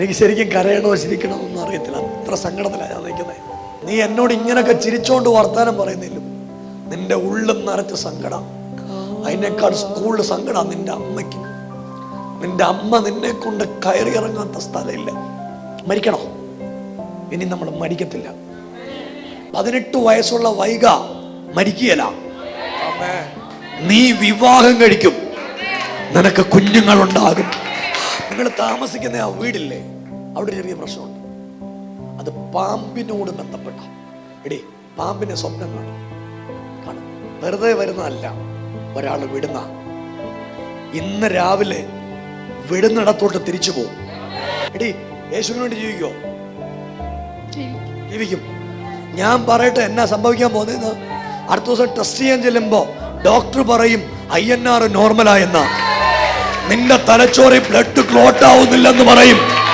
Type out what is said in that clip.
എനിക്ക് ശരിക്കും കരയണോ ചിരിക്കണമെന്നൊന്നും അറിയത്തില്ല, അത്ര സങ്കടത്തിലാണ് ഞാൻ നിൽക്കുന്നത്. നീ എന്നോട് ഇങ്ങനൊക്കെ ചിരിച്ചോണ്ട് വർത്താനം പറയുന്നില്ല, നിന്റെ ഉള്ളിൽ നിറച്ച സങ്കടം. അതിനേക്കാൾ സ്കൂളിൽ സങ്കടം നിന്റെ അമ്മയ്ക്ക്. നിന്റെ അമ്മ നിന്നെ കൊണ്ട് കയറി ഇറങ്ങാത്ത സ്ഥലമില്ല. മരിക്കണോ? ഇനി നമ്മൾ മരിക്കത്തില്ല. 18 വയസ്സുള്ള വൈക മരിക്കുകയല്ല, നീ വിവാഹം കഴിക്കും, നിനക്ക് കുഞ്ഞുങ്ങളുണ്ടാകും. നിങ്ങൾ താമസിക്കുന്ന ആ വീടില്ലേ, അവിടെ ചെറിയ പ്രശ്നമുണ്ട്. അത് പാമ്പിനോട് ബന്ധപ്പെട്ട. എടീ, പാമ്പിനെ സ്വപ്നം കാണും. വെറുതെ വരുന്നതല്ല, ഒരാൾ വിടുന്ന. ഇന്ന് രാവിലെ വിടുന്നിടത്തോട്ട് തിരിച്ചു പോകും. എടീ, യേശുവിന് വേണ്ടി ജീവിക്കോ? ജീവിക്കും. ഞാൻ പറയട്ടെ എന്നാ സംഭവിക്കാൻ പോകുന്നത്. അടുത്ത ദിവസം ടെസ്റ്റ് ചെയ്യാൻ ചെല്ലുമ്പോ ഡോക്ടർ പറയും INR നോർമലായെന്ന. നിന്റെ തലച്ചോറിൽ ബ്ലഡ് ക്ലോട്ട് ആവുന്നില്ലെന്ന് പറയും.